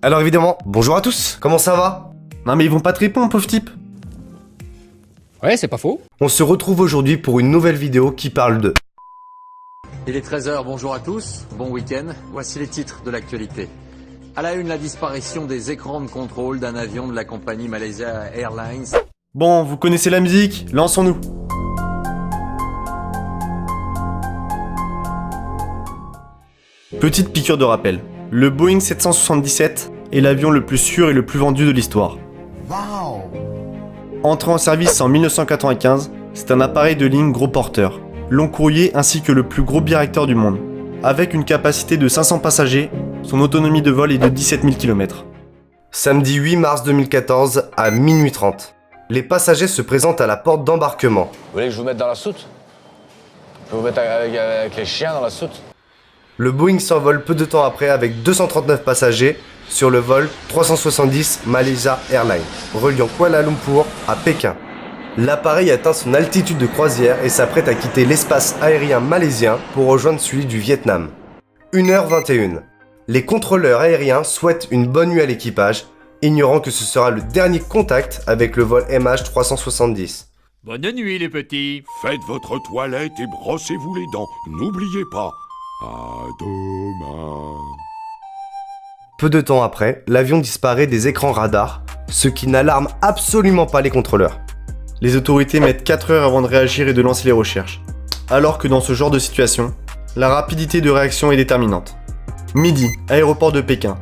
Alors évidemment, bonjour à tous, comment ça va? Non mais ils vont pas te répondre, pauvre type. Ouais, c'est pas faux. On se retrouve aujourd'hui pour une nouvelle vidéo qui parle de... Il est 13h, bonjour à tous, bon week-end. Voici les titres de l'actualité. À la une, la disparition des écrans de contrôle d'un avion de la compagnie Malaysia Airlines. Bon, vous connaissez la musique, lançons-nous. Petite piqûre de rappel. Le Boeing 777 est l'avion le plus sûr et le plus vendu de l'histoire. Entré en service en 1995, c'est un appareil de ligne gros porteur, long courrier ainsi que le plus gros biréacteur du monde. Avec une capacité de 500 passagers, son autonomie de vol est de 17 000 km. Samedi 8 mars 2014 à minuit 30. Les passagers se présentent à la porte d'embarquement. Vous voulez que je vous mette dans la soute? Je peux vous mettre avec les chiens dans la soute? Le Boeing s'envole peu de temps après avec 239 passagers sur le vol 370 Malaysia Airlines, reliant Kuala Lumpur à Pékin. L'appareil atteint son altitude de croisière et s'apprête à quitter l'espace aérien malaisien pour rejoindre celui du Vietnam. 1h21. Les contrôleurs aériens souhaitent une bonne nuit à l'équipage, ignorant que ce sera le dernier contact avec le vol MH370. Bonne nuit les petits. Faites votre toilette et brossez-vous les dents. N'oubliez pas. À demain. Peu de temps après, l'avion disparaît des écrans radars, ce qui n'alarme absolument pas les contrôleurs. Les autorités mettent 4 heures avant de réagir et de lancer les recherches. Alors que dans ce genre de situation, la rapidité de réaction est déterminante. Midi, aéroport de Pékin.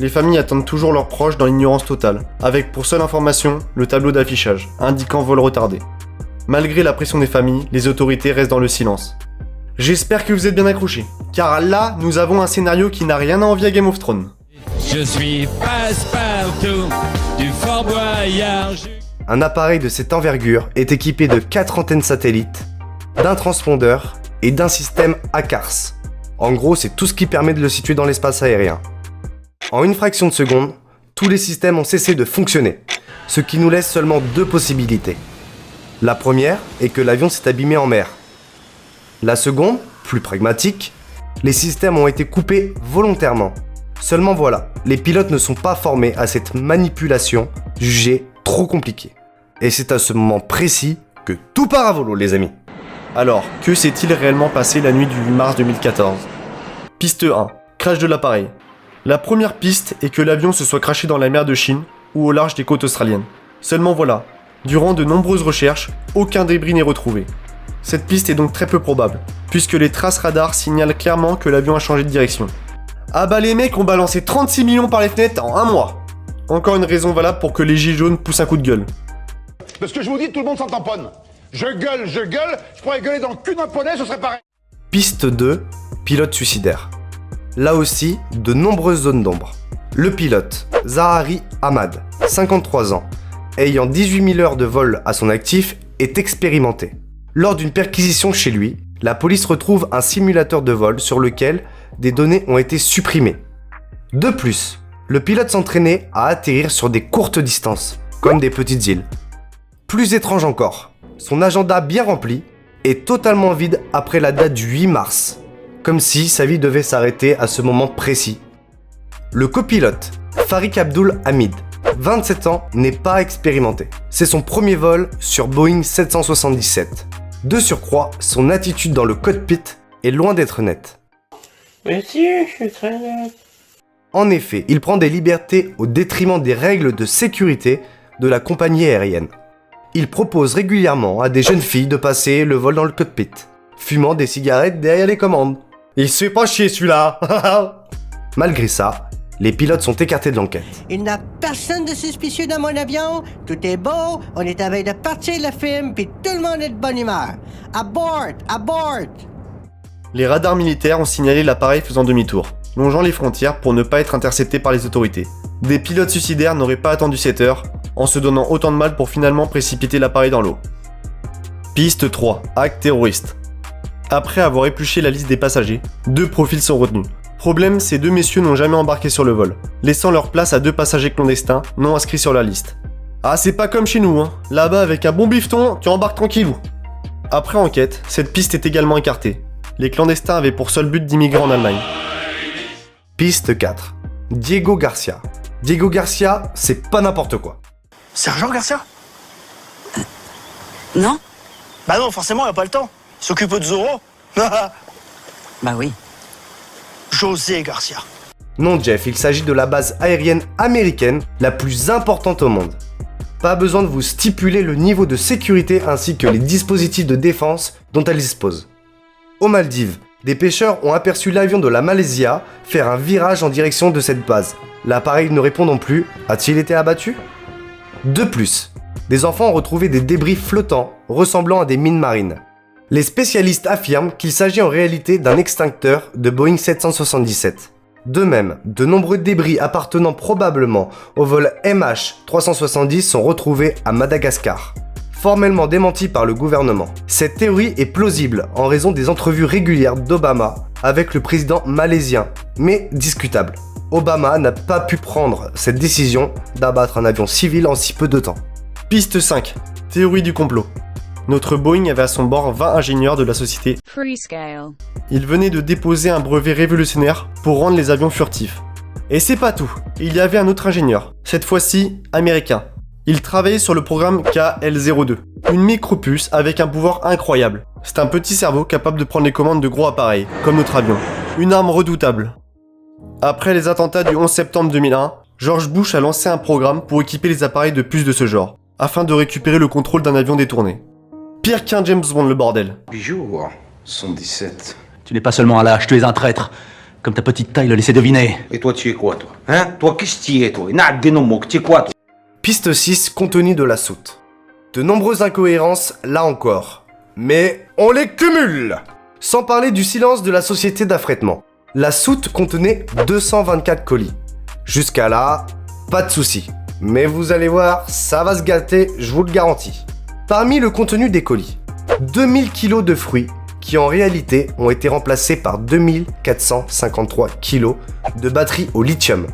Les familles attendent toujours leurs proches dans l'ignorance totale, avec pour seule information le tableau d'affichage, indiquant vol retardé. Malgré la pression des familles, les autorités restent dans le silence. J'espère que vous êtes bien accrochés, car là, nous avons un scénario qui n'a rien à envier à Game of Thrones. Je suis Passepartout du Fort Boyard. Un appareil de cette envergure est équipé de 4 antennes satellites, d'un transpondeur et d'un système ACARS. En gros, c'est tout ce qui permet de le situer dans l'espace aérien. En une fraction de seconde, tous les systèmes ont cessé de fonctionner, ce qui nous laisse seulement 2 possibilités. La première est que l'avion s'est abîmé en mer. La seconde, plus pragmatique, les systèmes ont été coupés volontairement. Seulement voilà, les pilotes ne sont pas formés à cette manipulation jugée trop compliquée. Et c'est à ce moment précis que tout part à volo, les amis. Alors, que s'est-il réellement passé la nuit du 8 mars 2014 Piste 1, crash de l'appareil. La première piste est que l'avion se soit crashé dans la mer de Chine ou au large des côtes australiennes. Seulement voilà, durant de nombreuses recherches, aucun débris n'est retrouvé. Cette piste est donc très peu probable, puisque les traces radars signalent clairement que l'avion a changé de direction. Ah bah les mecs ont balancé 36 millions par les fenêtres en un mois. Encore une raison valable pour que les gilets jaunes poussent un coup de gueule. Parce que je vous dis, tout le monde s'en tamponne. Je gueule, je pourrais gueuler dans le cul d'un poney, ce serait pareil. Piste 2, pilote suicidaire. Là aussi, de nombreuses zones d'ombre. Le pilote, Zahari Ahmad, 53 ans, ayant 18 000 heures de vol à son actif, est expérimenté. Lors d'une perquisition chez lui, la police retrouve un simulateur de vol sur lequel des données ont été supprimées. De plus, le pilote s'entraînait à atterrir sur des courtes distances, comme des petites îles. Plus étrange encore, son agenda bien rempli est totalement vide après la date du 8 mars, comme si sa vie devait s'arrêter à ce moment précis. Le copilote, Farik Abdul Hamid, 27 ans, n'est pas expérimenté. C'est son premier vol sur Boeing 777. De surcroît, son attitude dans le cockpit est loin d'être nette. Monsieur, je suis très net. En effet, il prend des libertés au détriment des règles de sécurité de la compagnie aérienne. Il propose régulièrement à des jeunes filles de passer le vol dans le cockpit, fumant des cigarettes derrière les commandes. Il se fait pas chier celui-là. Malgré ça, les pilotes sont écartés de l'enquête. Il n'y a personne de suspicieux dans mon avion. Tout est beau. On est à veille de partir le film, puis tout le monde est de bonne humeur. Abort! Abort! Les radars militaires ont signalé l'appareil faisant demi-tour, longeant les frontières pour ne pas être intercepté par les autorités. Des pilotes suicidaires n'auraient pas attendu 7 heures, en se donnant autant de mal pour finalement précipiter l'appareil dans l'eau. Piste 3, acte terroriste. Après avoir épluché la liste des passagers, 2 profils sont retenus. Problème, ces 2 messieurs n'ont jamais embarqué sur le vol, laissant leur place à 2 passagers clandestins non inscrits sur la liste. Ah, c'est pas comme chez nous, hein. Là-bas, avec un bon bifton, tu embarques tranquillou. Après enquête, cette piste est également écartée. Les clandestins avaient pour seul but d'immigrer en Allemagne. Piste 4. Diego Garcia, Diego Garcia, c'est pas n'importe quoi. Sergent Garcia? Non? Bah non, forcément, il a pas le temps. Il s'occupe de Zorro. Bah oui. José Garcia. Non Jeff, il s'agit de la base aérienne américaine la plus importante au monde. Pas besoin de vous stipuler le niveau de sécurité ainsi que les dispositifs de défense dont elle dispose. Aux Maldives, des pêcheurs ont aperçu l'avion de la Malaysia faire un virage en direction de cette base. L'appareil ne répondant plus, a-t-il été abattu? De plus, des enfants ont retrouvé des débris flottants ressemblant à des mines marines. Les spécialistes affirment qu'il s'agit en réalité d'un extincteur de Boeing 777. De même, de nombreux débris appartenant probablement au vol MH370 sont retrouvés à Madagascar, formellement démenti par le gouvernement. Cette théorie est plausible en raison des entrevues régulières d'Obama avec le président malaisien, mais discutable. Obama n'a pas pu prendre cette décision d'abattre un avion civil en si peu de temps. Piste 5. Théorie du complot. Notre Boeing avait à son bord 20 ingénieurs de la société Freescale. Ils venaient de déposer un brevet révolutionnaire pour rendre les avions furtifs. Et c'est pas tout, il y avait un autre ingénieur, cette fois-ci américain. Il travaillait sur le programme KL-02, une micropuce avec un pouvoir incroyable. C'est un petit cerveau capable de prendre les commandes de gros appareils, comme notre avion. Une arme redoutable. Après les attentats du 11 septembre 2001, George Bush a lancé un programme pour équiper les appareils de puces de ce genre, afin de récupérer le contrôle d'un avion détourné. Pire qu'un James Bond le bordel. Bijou, 117. Tu n'es pas seulement un lâche, tu es un traître. Comme ta petite taille le laissait deviner. Et toi, tu es quoi, toi? Hein? Toi, qu'est-ce que tu es, toi? Tu es quoi, toi? Piste 6, contenu de la soute. De nombreuses incohérences, là encore. Mais on les cumule! Sans parler du silence de la société d'affrètement. La soute contenait 224 colis. Jusqu'à là, pas de soucis. Mais vous allez voir, ça va se gâter, je vous le garantis. Parmi le contenu des colis, 2000 kg de fruits qui en réalité ont été remplacés par 2453 kg de batteries au lithium.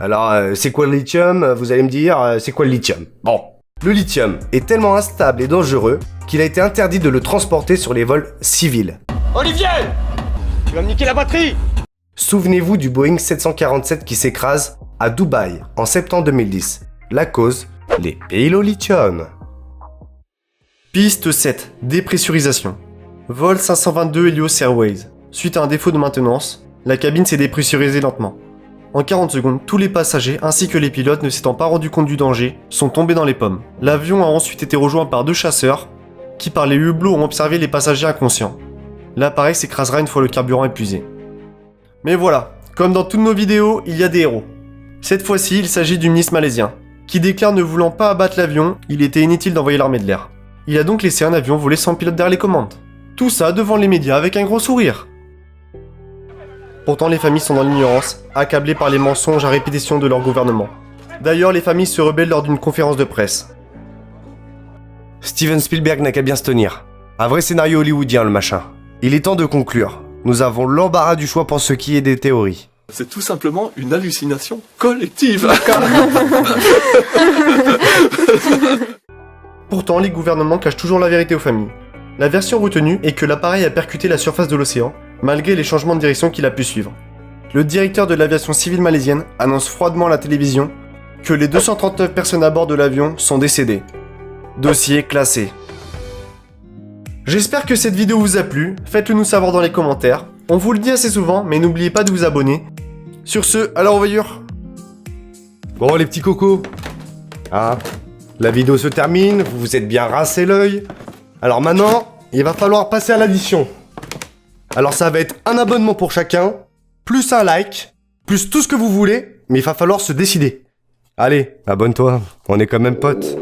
Alors, c'est quoi le lithium? Vous allez me dire, c'est quoi le lithium? Bon, le lithium est tellement instable et dangereux qu'il a été interdit de le transporter sur les vols civils. Olivier! Tu vas me niquer la batterie! Souvenez-vous du Boeing 747 qui s'écrase à Dubaï en septembre 2010. La cause, les piles au lithium. Piste 7. Dépressurisation. Vol 522 Helios Airways. Suite à un défaut de maintenance, la cabine s'est dépressurisée lentement. En 40 secondes, tous les passagers ainsi que les pilotes ne s'étant pas rendus compte du danger sont tombés dans les pommes. L'avion a ensuite été rejoint par 2 chasseurs qui par les hublots ont observé les passagers inconscients. L'appareil s'écrasera une fois le carburant épuisé. Mais voilà, comme dans toutes nos vidéos, il y a des héros. Cette fois-ci, il s'agit du ministre malaisien, qui déclare ne voulant pas abattre l'avion, il était inutile d'envoyer l'armée de l'air. Il a donc laissé un avion voler sans pilote derrière les commandes. Tout ça devant les médias avec un gros sourire. Pourtant, les familles sont dans l'ignorance, accablées par les mensonges à répétition de leur gouvernement. D'ailleurs, les familles se rebellent lors d'une conférence de presse. Steven Spielberg n'a qu'à bien se tenir. Un vrai scénario hollywoodien, le machin. Il est temps de conclure. Nous avons l'embarras du choix pour ce qui est des théories. C'est tout simplement une hallucination collective. Pourtant, les gouvernements cachent toujours la vérité aux familles. La version retenue est que l'appareil a percuté la surface de l'océan, malgré les changements de direction qu'il a pu suivre. Le directeur de l'aviation civile malaisienne annonce froidement à la télévision que les 239 personnes à bord de l'avion sont décédées. Dossier classé. J'espère que cette vidéo vous a plu, faites-le nous savoir dans les commentaires. On vous le dit assez souvent, mais n'oubliez pas de vous abonner. Sur ce, à la revoyure. Bon les petits cocos, hein, la vidéo se termine, vous vous êtes bien rincé l'œil. Alors maintenant, il va falloir passer à l'addition. Alors ça va être un abonnement pour chacun, plus un like, plus tout ce que vous voulez, mais il va falloir se décider. Allez, abonne-toi, on est quand même potes.